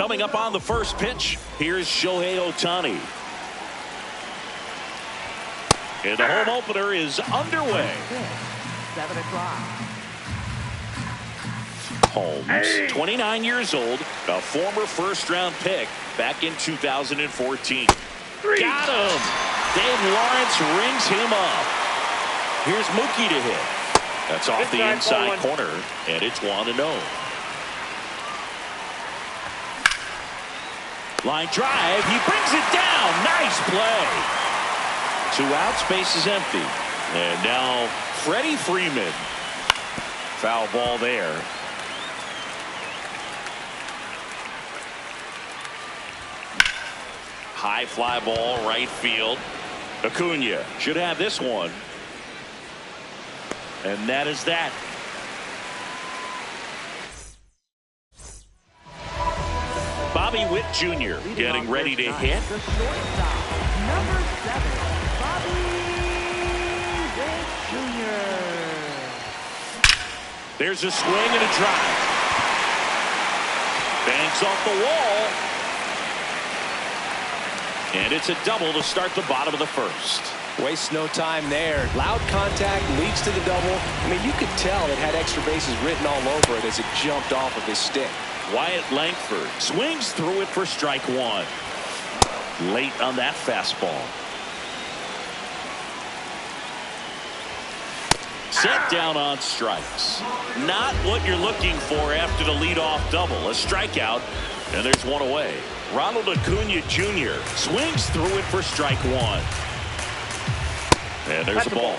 Coming up on the first pitch, here's Shohei Ohtani. And the home opener is underway. 7 o'clock. Holmes, 29 years old, a former first-round pick back in 2014. Got him! Dave Lawrence rings him up. Here's Mookie to hit. That's off the inside corner, and it's 1-0. Line drive, he brings it down. Nice play. 2 outs, base is empty. And now Freddie Freeman. Foul ball there. High fly ball, right field. Acuna should have this one. And that is that. Bobby Witt Jr. getting ready to hit. The shortstop, number 7, Bobby Witt Jr. There's a swing and a drive. Banks off the wall. And it's a double to start the bottom of the first. Waste no time there. Loud contact leads to the double. I mean, you could tell it had extra bases written all over it as it jumped off of his stick. Wyatt Langford swings through it for strike 1. Late on that fastball. Set down on strikes. Not what you're looking for after the leadoff double. A strikeout, and there's one away. Ronald Acuna Jr. swings through it for strike 1. And there's a ball.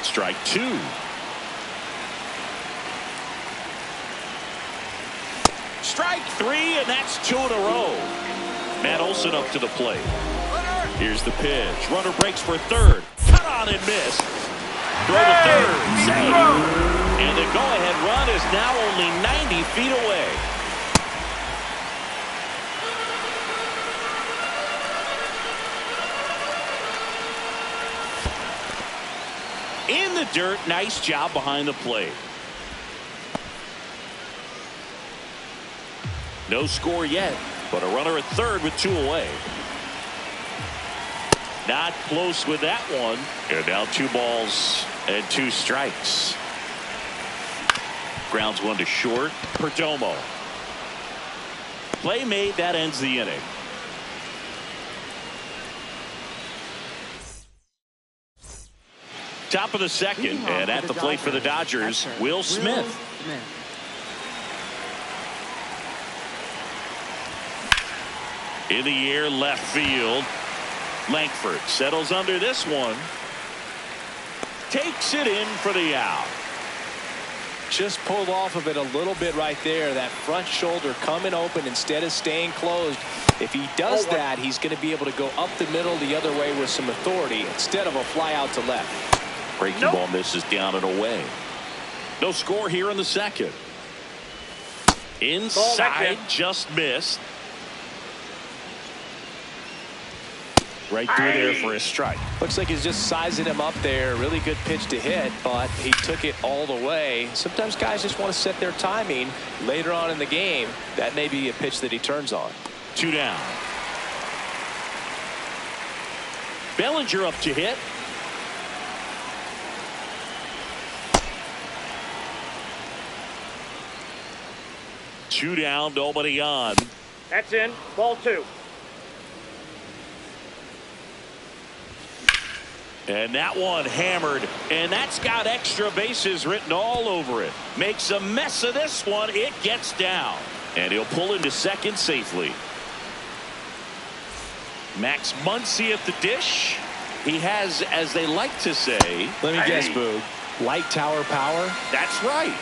Strike 2. Strike 3, and that's 2 in a row. Matt Olson up to the plate. Here's the pitch. Runner breaks for third. Cut on and missed. Throw to third. Save. And the go-ahead run is now only 90 feet away. In the dirt. Nice job behind the plate. No score yet, but a runner at third with 2 away. Not close with that one. And now 2 balls and 2 strikes. Grounds 1 to short. Perdomo. Play made. That ends the inning. Top of the second, and at the plate for the Dodgers, Will Smith. In the air, left field. Langford settles under this one. Takes it in for the out. Just pulled off of it a little bit right there. That front shoulder coming open instead of staying closed. If he does that, he's going to be able to go up the middle the other way with some authority instead of a fly out to left. Breaking ball misses down and away. No score here in the second. Inside, just missed. Right through there for a strike. Looks like he's just sizing him up there. Really good pitch to hit, but he took it all the way. Sometimes guys just want to set their timing later on in the game. That may be a pitch that he turns on. 2 down. Bellinger up to hit. Two down, nobody on. That's in. Ball 2. And that one hammered, and that's got extra bases written all over it. Makes a mess of this one. It gets down, and he'll pull into second safely. Max Muncy at the dish. He has, as they like to say, let me guess, Boog, light tower power. That's right.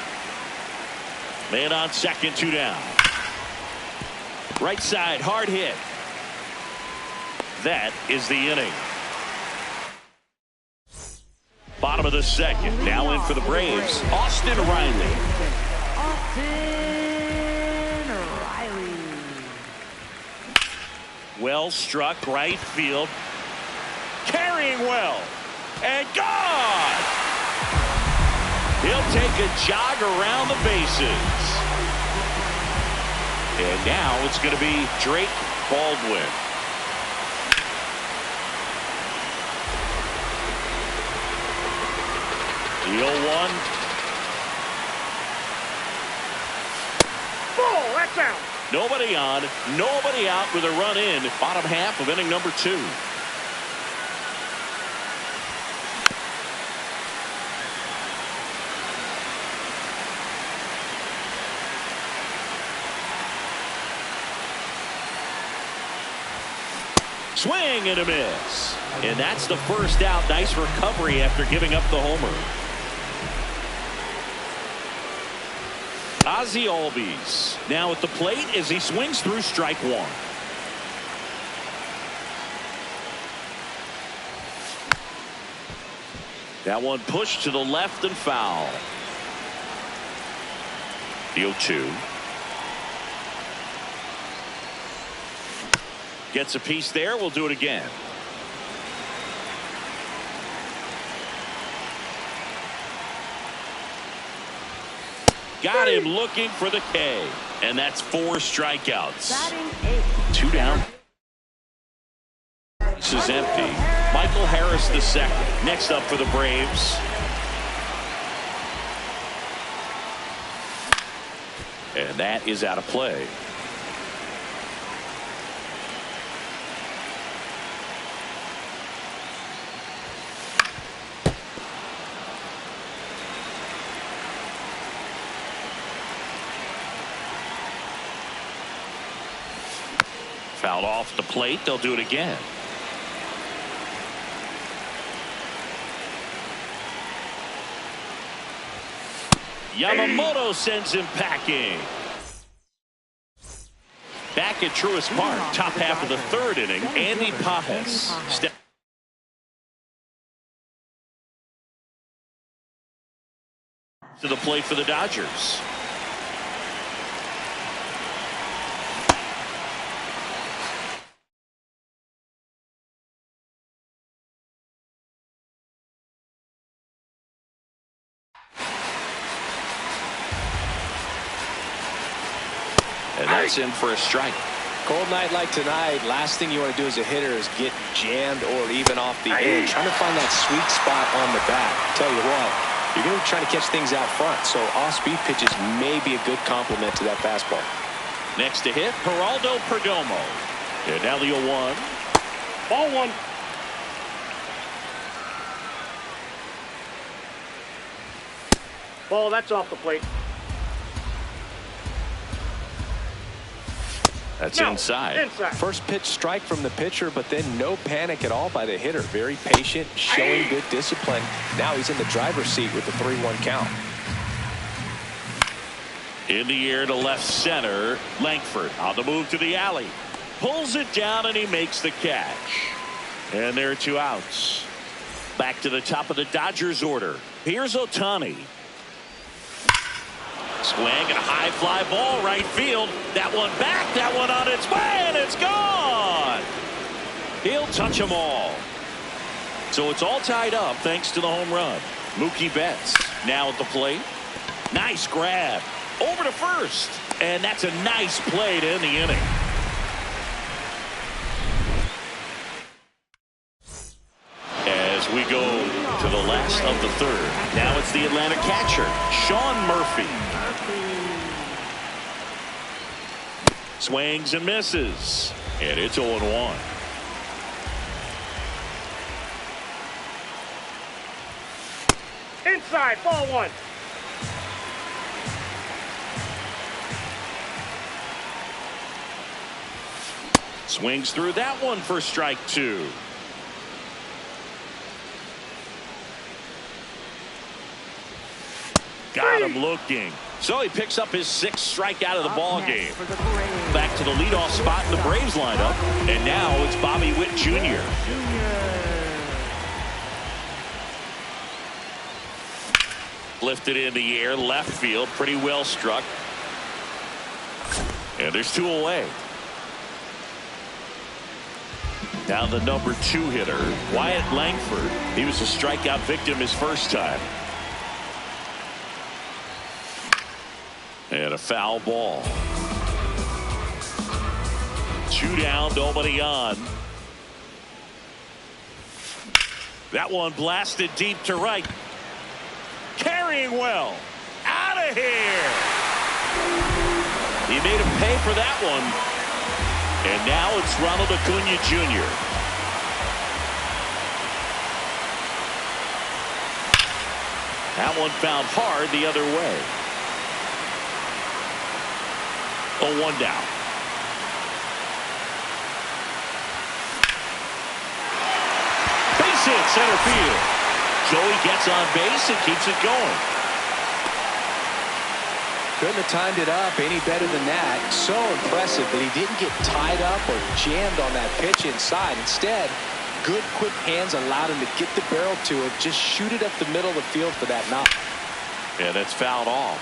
Man on second, 2 down. Right side, hard hit. That is the inning. Bottom of the second. Now in for the Braves, Austin Riley. Austin Riley. Well struck, right field. Carrying well. And gone! He'll take a jog around the bases. And now it's going to be Drake Baldwin. The 0-1. Ball, that's out. Nobody on, nobody out with a run in. Bottom half of inning number 2. Swing and a miss. And that's the first out. Nice recovery after giving up the homer. Ozzie Albies now at the plate as he swings through strike 1. That one pushed to the left and foul. The 0-2. Gets a piece there. We'll do it again. Got him looking for the K. And that's 4 strikeouts. Batting 8. 2 down. This is empty. Michael Harris the second. Next up for the Braves. And that is out of play. Fouled off the plate. They'll do it again. Yamamoto sends him packing. Back at Truist Park, top half of the 3rd inning, Andy Pages steps to the plate for the Dodgers. And that's in for a strike. Cold night like tonight, last thing you want to do as a hitter is get jammed or even off the edge. Trying to find that sweet spot on the bat. Tell you what, you're going to try to catch things out front, so off-speed pitches may be a good complement to that fastball. Next to hit, Geraldo Perdomo. And now the 0-1. Ball 1. Ball, that's off the plate. That's No, inside. First pitch strike from the pitcher, but then no panic at all by the hitter. Very patient, showing good discipline. Now he's in the driver's seat with the 3-1 count. In the air to left center. Langford on the move to the alley. Pulls it down and he makes the catch. And there are 2 outs. Back to the top of the Dodgers order. Here's Ohtani. Swing and a high fly ball right field. That one back, that one on its way, and it's gone. He'll touch them all. So it's all tied up thanks to the home run. Mookie Betts now at the plate. Nice grab. Over to first. And that's a nice play to end the inning. As we go to the last of the 3rd. Now it's the Atlanta catcher, Sean Murphy. Swings and misses. And it's 0-1. Inside, ball 1. Swings through that one for strike 2. Got him looking. So he picks up his 6th strikeout of the ball game. Back to the leadoff spot in the Braves lineup. And now it's Bobby Witt Jr. Lifted in the air, left field, pretty well struck. And there's 2 away. Now the number 2 hitter, Wyatt Langford. He was a strikeout victim his first time. And a foul ball. 2 down, nobody on. That one blasted deep to right. Carrying well. Out of here. He made him pay for that one. And now it's Ronald Acuna Jr. That one found hard the other way. 0-1 down. Base hit center field. Joey gets on base and keeps it going. Couldn't have timed it up any better than that. So impressive that he didn't get tied up or jammed on that pitch inside. Instead, good quick hands allowed him to get the barrel to it, just shoot it up the middle of the field for that knock. Yeah, that's fouled off.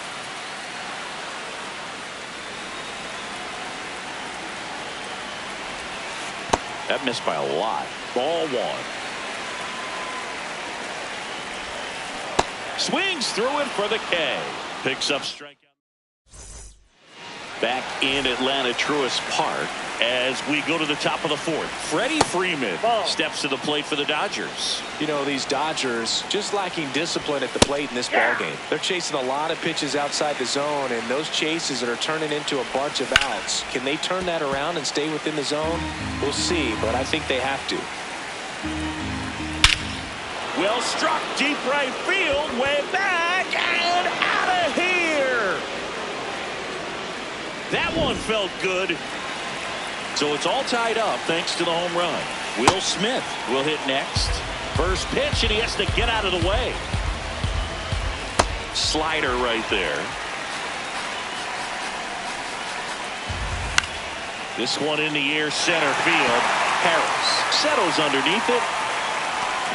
That missed by a lot. Ball 1. Swings through it for the K. Picks up strikeout. Back in Atlanta Truist Park as we go to the top of the 4th. Freddie Freeman steps to the plate for the Dodgers. You know, these Dodgers just lacking discipline at the plate in this ballgame. They're chasing a lot of pitches outside the zone, and those chases are turning into a bunch of outs. Can they turn that around and stay within the zone? We'll see, but I think they have to. Well struck deep right field, way back and out of here. That one felt good. So it's all tied up thanks to the home run. Will Smith will hit next. First pitch, and he has to get out of the way. Slider right there. This one in the air, center field. Harris settles underneath it.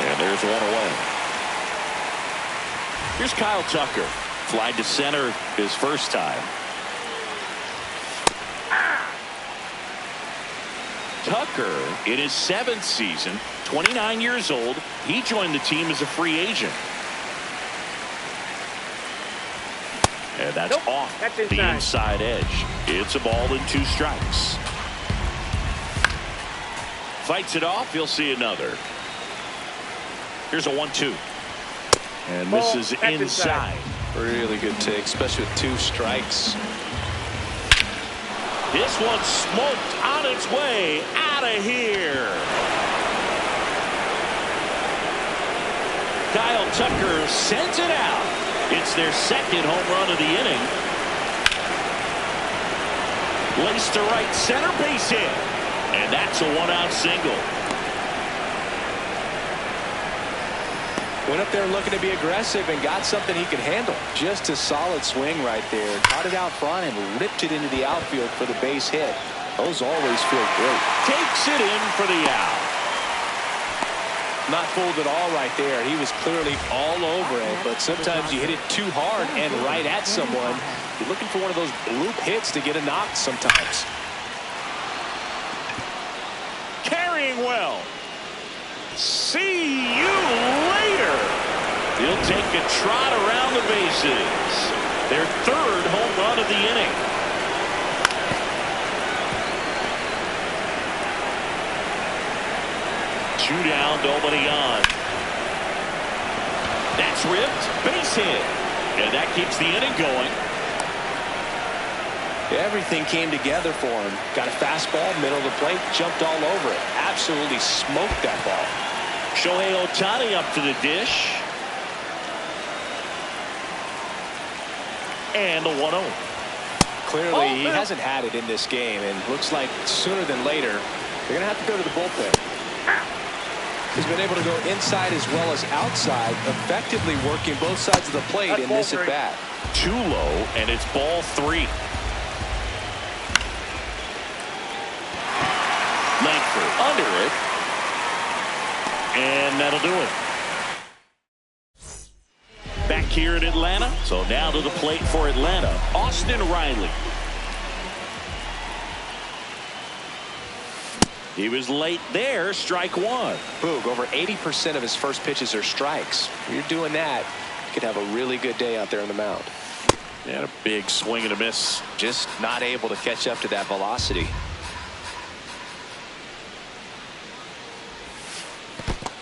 And there's one away. Here's Kyle Tucker. Flied to center his first time. Tucker, in his 7th season, 29 years old, he joined the team as a free agent. And that's off the inside edge. It's a ball and 2 strikes. Fights it off. He'll see another. Here's a 1-2. And misses inside. Really good take, especially with 2 strikes. This one smoked on its way out of here. Kyle Tucker sends it out. It's their 2nd home run of the inning. Laced to right center, base hit. And that's a 1-out single. Went up there looking to be aggressive and got something he could handle. Just a solid swing right there. Caught it out front and ripped it into the outfield for the base hit. Those always feel great. Takes it in for the out. Not fooled at all right there. He was clearly all over it, but sometimes you hit it too hard and right at someone. You're looking for one of those bloop hits to get a knock sometimes. Carrying well. See you later. He'll take a trot around the bases. Their 3rd home run of the inning. Two down, nobody on. That's ripped. Base hit. And that keeps the inning going. Everything came together for him. Got a fastball, middle of the plate, jumped all over it. Absolutely smoked that ball. Shohei Ohtani up to the dish. And the 1-0. Clearly, he hasn't had it in this game, and looks like sooner than later, they're going to have to go to the bullpen. He's been able to go inside as well as outside, effectively working both sides of the plate in this at bat. Too low, and it's ball 3. Langford under it. And that'll do it. Back here in Atlanta. So now to the plate for Atlanta, Austin Riley. He was late there, strike 1. Boog, over 80% of his first pitches are strikes. If you're doing that, you could have a really good day out there on the mound. And a big swing and a miss. Just not able to catch up to that velocity.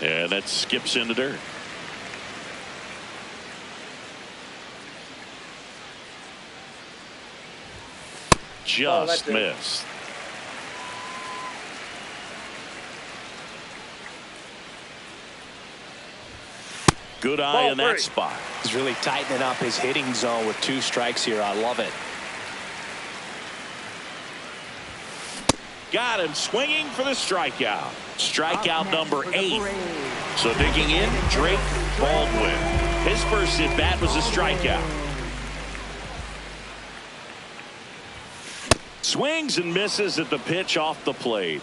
And that skips in the dirt. Just missed. Good eye in that spot. He's really tightening up his hitting zone with 2 strikes here. I love it. Got him swinging for the strikeout. Strikeout number 8. So digging in, Drake Baldwin. His first at bat was a strikeout. Swings and misses at the pitch off the plate.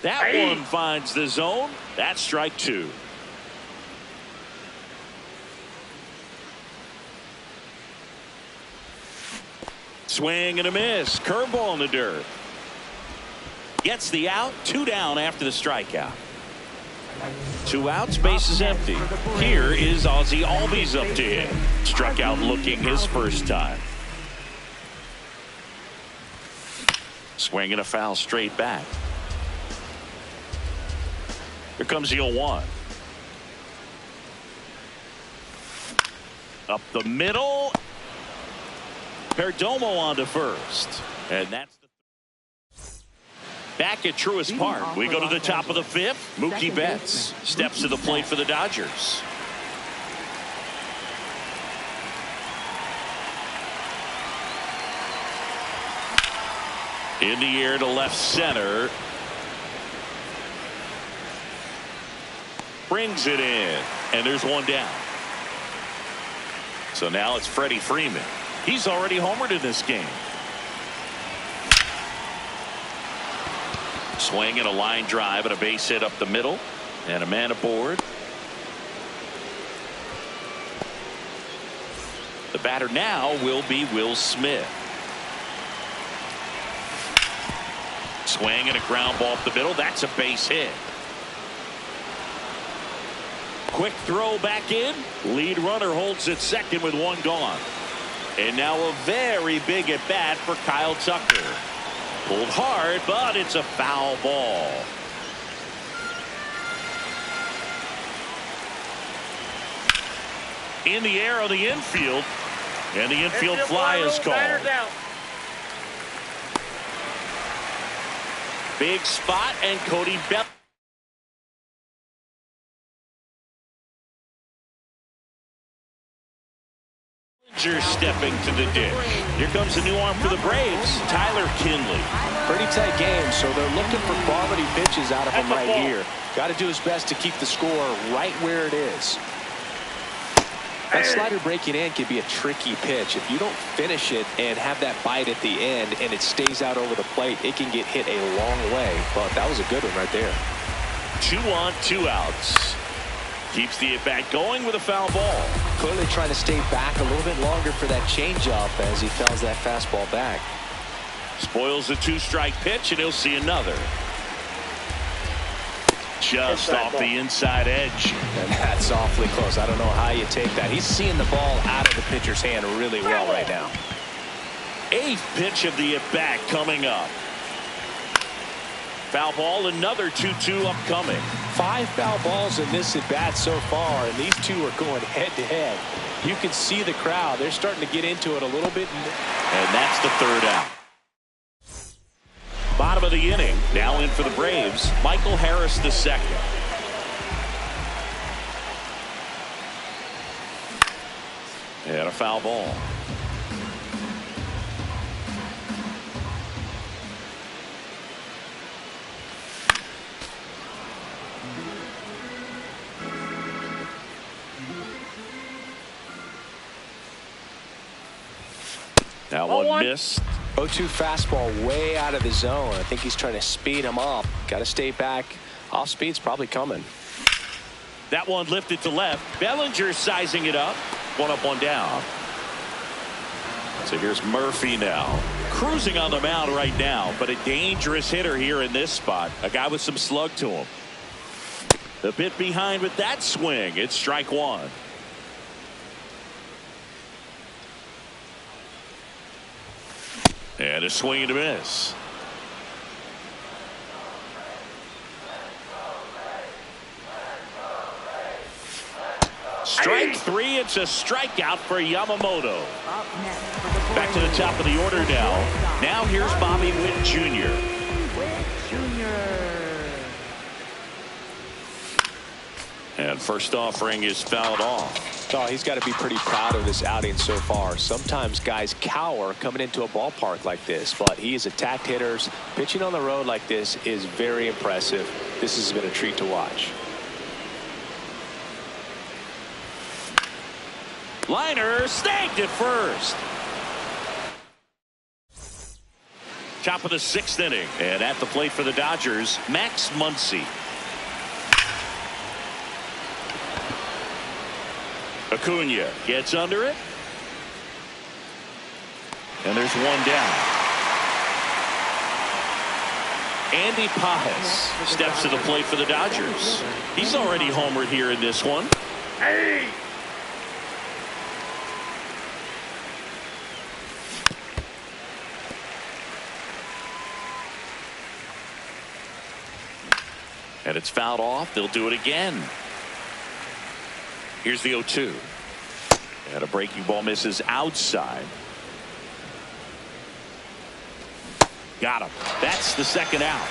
That one finds the zone. That's strike 2. Swing and a miss. Curveball in the dirt. Gets the out. 2 down after the strikeout. 2 outs, base is empty. Here is Ozzie Albies up to hit. Struck out looking his first time. Swing and a foul straight back. Here comes the 0-1. Up the middle. Perdomo on to first. And that's the back at Truist Park. We go to the top of the 5th. Mookie Betts steps to the plate for the Dodgers. In the air to left center. Brings it in. And there's 1 down. So now it's Freddie Freeman. He's already homered in this game. Swing and a line drive and a base hit up the middle. And a man aboard. The batter now will be Will Smith. Swing and a ground ball up the middle. That's a base hit. Quick throw back in. Lead runner holds at second with 1 gone. And now a very big at bat for Kyle Tucker. Pulled hard, but it's a foul ball. In the air on the infield. And the infield fly is called. Big spot, and Cody Bellinger stepping to the dish. Here comes a new arm for the Braves, Tyler Kinley. Pretty tight game, so they're looking for quality pitches out of him right here. Got to do his best to keep the score right where it is. That slider breaking in can be a tricky pitch. If you don't finish it and have that bite at the end and it stays out over the plate, it can get hit a long way. But that was a good one right there. 2 on, 2 outs. Keeps the at-bat going with a foul ball. Clearly trying to stay back a little bit longer for that changeup as he fouls that fastball back. Spoils a 2-strike pitch, and he'll see another. Just off the inside edge. And that's awfully close. I don't know how you take that. He's seeing the ball out of the pitcher's hand really well right now. 8th pitch of the at-bat coming up. Foul ball, another 2-2 upcoming. 5 foul balls in this at bat so far, and these two are going head to head. You can see the crowd. They're starting to get into it a little bit. And that's the 3rd out. Bottom of the inning. Now in for the Braves, Michael Harris II. And a foul ball. That one missed. 0-2 fastball way out of the zone. I think he's trying to speed him up. Got to stay back. Off speed's probably coming. That one lifted to left. Bellinger sizing it up. 1 up, 1 down. So here's Murphy now. Cruising on the mound right now, but a dangerous hitter here in this spot. A guy with some slug to him. A bit behind with that swing. It's strike one. And a swing and a miss. Strike three. It's a strikeout for Yamamoto. Up next for the Back to the top of the order now. Now here's Bobby Witt Jr. Witt Jr. And first offering is fouled off. Oh, he's got to be pretty proud of this outing so far. Sometimes guys cower coming into a ballpark like this, but he has attacked hitters. Pitching on the road like this is very impressive. This has been a treat to watch. Liner snagged at first. Top of the sixth inning. And at the plate for the Dodgers, Max Muncy. Acuna gets under it. And there's one down. Andy Pages steps to the plate for the Dodgers. He's already homered here in this one. Hey! And it's fouled off. They'll do it again. Here's the 0-2. And a breaking ball misses outside. Got him. That's the second out.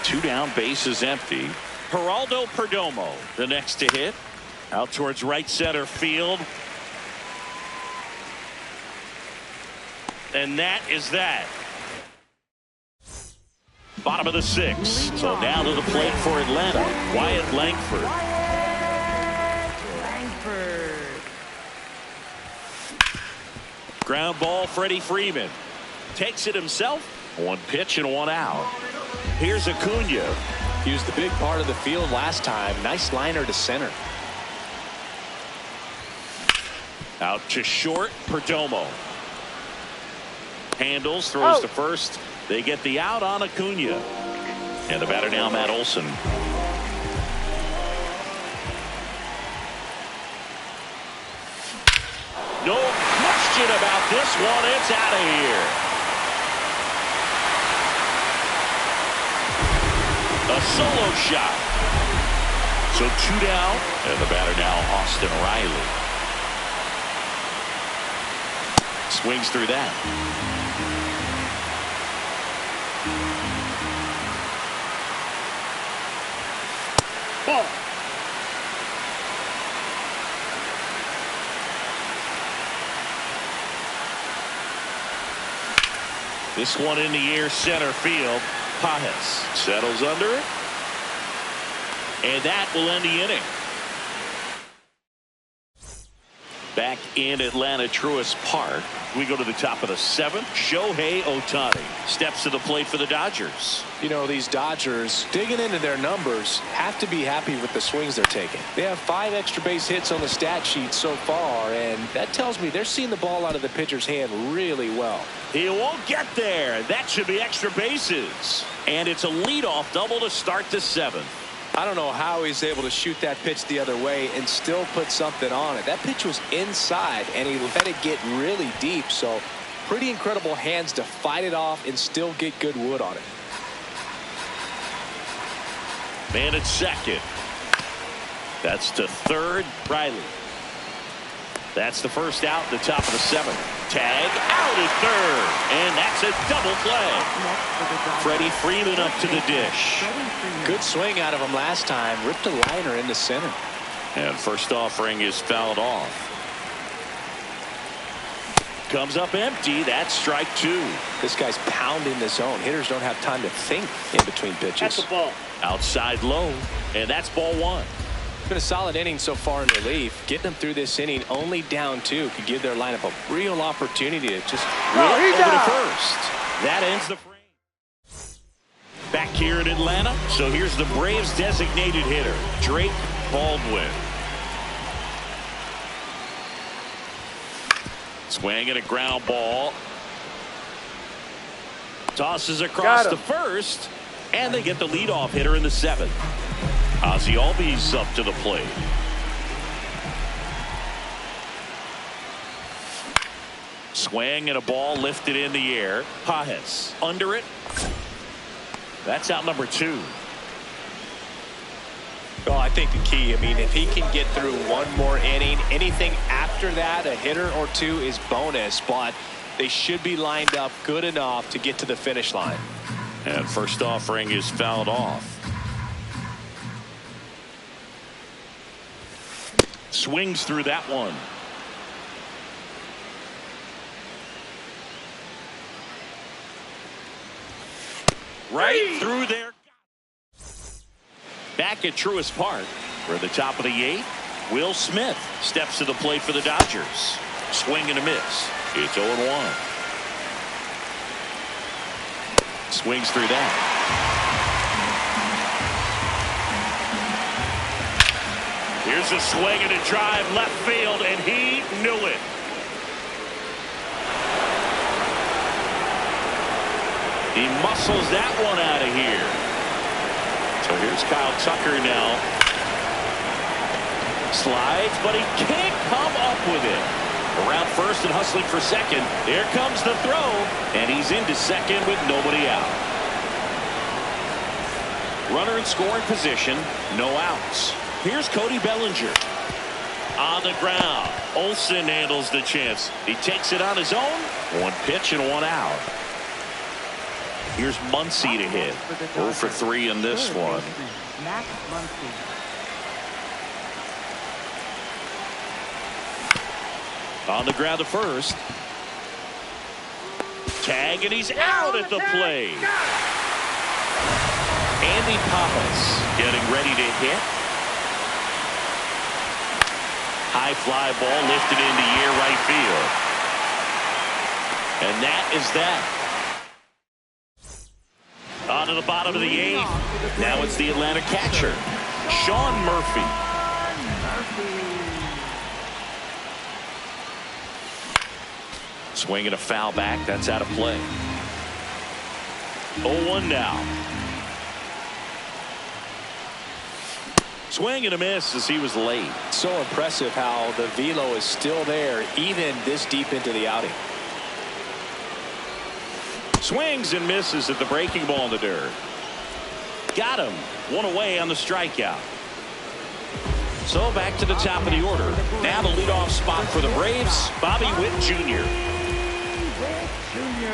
Two down, base is empty. Geraldo Perdomo, the next to hit. Out towards right center field. And that is that. Bottom of the sixth. So now to the plate for Atlanta, Wyatt Langford. Langford. Ground ball, Freddie Freeman. Takes it himself. One pitch and one out. Here's Acuna. He was the big part of the field last time. Nice liner to center. Out to short, Perdomo. Handles, throws to first. They get the out on Acuna. And the batter now, Matt Olson. No question about this one. It's out of here. A solo shot. So two down. And the batter now, Austin Riley. Swings through that. Ball. This one in the air, center field. Pages settles under it. And that will end the inning. Back in Atlanta, Truist Park. We go to the top of the seventh. Shohei Ohtani steps to the plate for the Dodgers. You know, these Dodgers, digging into their numbers, have to be happy with the swings they're taking. They have 5 extra base hits on the stat sheet so far, and that tells me they're seeing the ball out of the pitcher's hand really well. He won't get there. That should be extra bases. And it's a leadoff double to start the seventh. I don't know how he's able to shoot that pitch the other way and still put something on it. That pitch was inside, and he let it get really deep. So pretty incredible hands to fight it off and still get good wood on it. Man at second. That's to third, Riley. That's the first out, the top of the seventh. Tag out at third, and that's a double play. Freddie Freeman up to the dish. Good swing out of him last time. Ripped a liner into center. And first offering is fouled off. Comes up empty. That's strike two. This guy's pounding the zone. Hitters don't have time to think in between pitches. That's the ball. Outside low, and that's ball one. It's been a solid inning so far in relief. Getting them through this inning only down 2 could give their lineup a real opportunity to just rip over to first. That ends the frame. Back here in Atlanta. So here's the Braves designated hitter, Drake Baldwin. Swinging a ground ball. Tosses across to first. And they get the leadoff hitter in the seventh. Ozzie Albies up to the plate. Swing and a ball lifted in the air. Pages under it. That's out number 2. Well, I think the key, if he can get through one more inning, anything after that, a hitter or 2 is bonus, but they should be lined up good enough to get to the finish line. And first offering is fouled off. Swings through that one. Right through there. Back at Truist Park, we're at the top of the 8th. Will Smith steps to the plate for the Dodgers. Swing and a miss. It's 0-1. Swings through that. Here's a swing and a drive left field, and he knew it. He muscles that one out of here. So here's Kyle Tucker now. Slides, but he can't come up with it. Around first and hustling for second. There comes the throw, and he's into second with nobody out. Runner in scoring position, no outs. Here's Cody Bellinger. On the ground, Olsen handles the chance. He takes it on his own. 1 pitch and 1 out. Here's Muncy to hit. 0 for 3 in this one. Max Muncy. On the ground to first. Tag, and he's out at the plate. Andy Pages getting ready to hit. High fly ball lifted in the air right field. And that is that. On to the bottom of the 8th. Now it's the Atlanta catcher, Sean Murphy. Swinging a foul back. That's out of play. 0-1 now. Swing and a miss as he was late. So impressive how the velo is still there even this deep into the outing. Swings and misses at the breaking ball in the dirt. Got him. 1 away on the strikeout. So back to the top of the order. Now the leadoff spot for the Braves, Bobby Witt Jr. Witt Jr.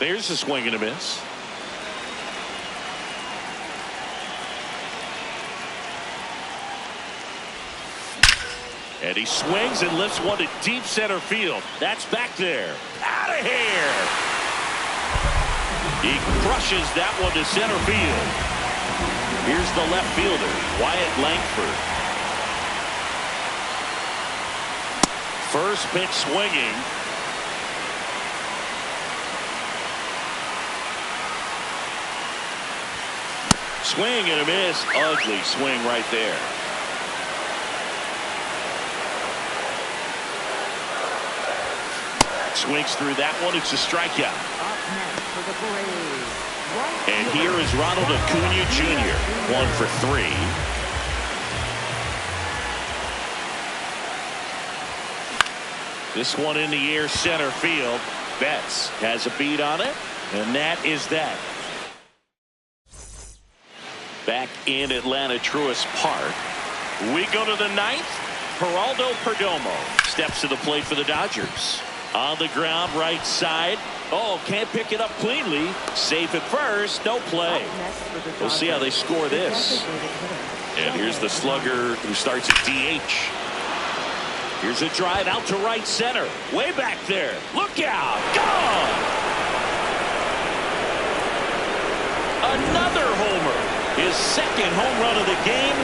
There's a swing and a miss. And he swings and lifts one to deep center field. That's back there. Out of here. He crushes that one to center field. Here's the left fielder, Wyatt Langford. First pitch swinging. Swing and a miss. Ugly swing right there. Swings through that one. It's a strikeout. Up next for the Braves. And here is Ronald Acuna Jr. 1 for 3. This one in the air center field. Betts has a beat on it. And that is that. Back in Atlanta, Truist Park. We go to the 9th. Geraldo Perdomo steps to the plate for the Dodgers. On the ground, right side. Oh, can't pick it up cleanly. Safe at first. No play. We'll see how they score this. And here's the slugger who starts at DH. Here's a drive out to right center. Way back there. Look out. Gone. Another homer. His second home run of the game.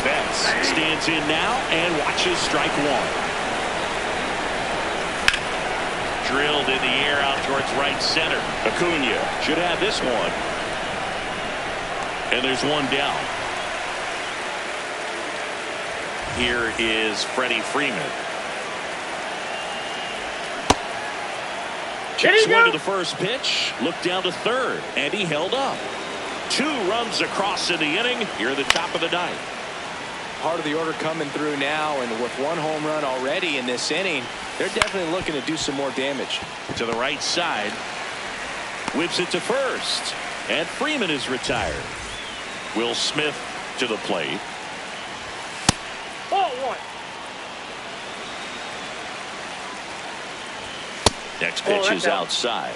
Betts stands in now and watches strike 1. Drilled in the air out towards right center. Acuna should have this one. And there's one down. Here is Freddie Freeman. Swing to the first pitch. Looked down to third. And he held up. 2 runs across in the inning. Here at the top of the ninth. Part of the order coming through now, and with 1 home run already in this inning, they're definitely looking to do some more damage. To the right side. Whips it to first. And Freeman is retired. Will Smith to the plate. Ball 1. Next pitch that's is out. outside.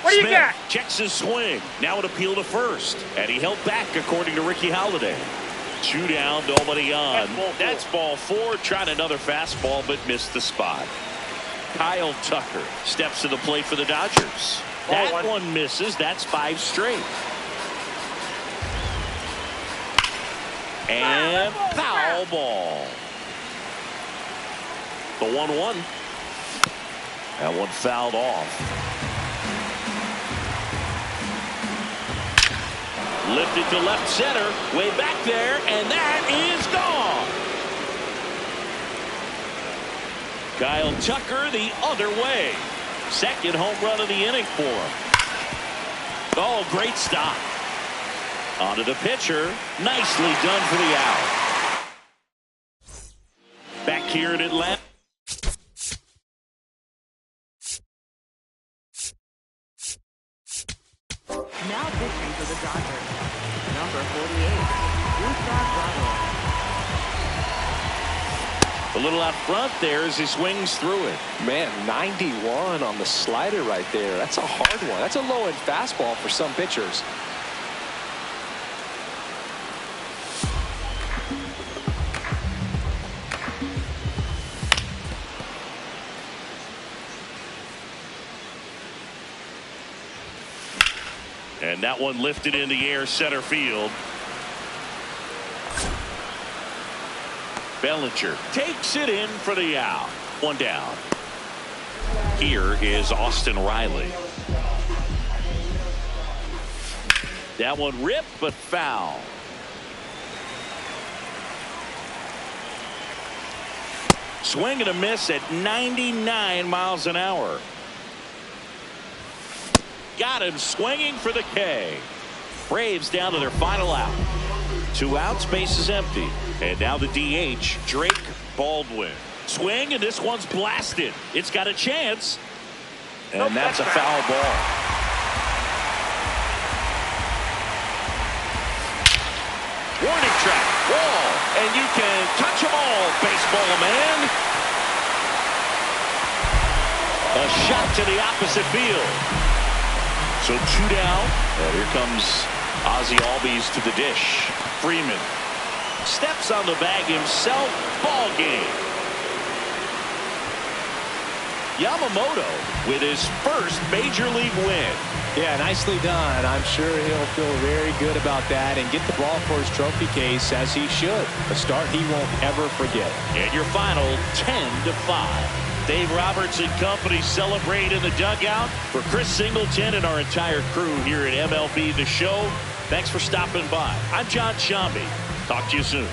What do you Smith got? checks his swing. Now an appeal to first. And he held back, according to Ricky Holiday. 2 down, nobody on. That's ball 4. Tried another fastball, but missed the spot. Kyle Tucker steps to the plate for the Dodgers. That one misses. That's 5 straight. And foul ball. The 1-1. That one fouled off. Lifted to left center, way back there, and that is gone. Kyle Tucker the other way. Second home run of the inning for him. Oh, great stop. Onto the pitcher. Nicely done for the out. Back here in Atlanta. Now pitching for the Dodgers, number 48, Gustav Bravo. A little out front there as he swings through it. Man, 91 on the slider right there. That's a hard one. That's a low-end fastball for some pitchers. And that one lifted in the air center field. Bellinger takes it in for the out. 1 down. Here is Austin Riley. That one ripped but foul. Swing and a miss at 99 miles an hour. Got him swinging for the K. Braves down to their final out. 2 outs, base is empty. And now the DH, Drake Baldwin. Swing, and this one's blasted. It's got a chance. And that's a foul ball. Warning track, wall, and you can touch them all, baseball man. A shot to the opposite field. So 2 down, and here comes Ozzie Albies to the dish. Freeman steps on the bag himself. Ball game. Yamamoto with his first major league win. Yeah, nicely done. I'm sure he'll feel very good about that and get the ball for his trophy case, as he should. A start he won't ever forget. And your final 10-5. Dave Roberts and company celebrate in the dugout. For Chris Singleton and our entire crew here at MLB The Show, thanks for stopping by. I'm John Shambi. Talk to you soon.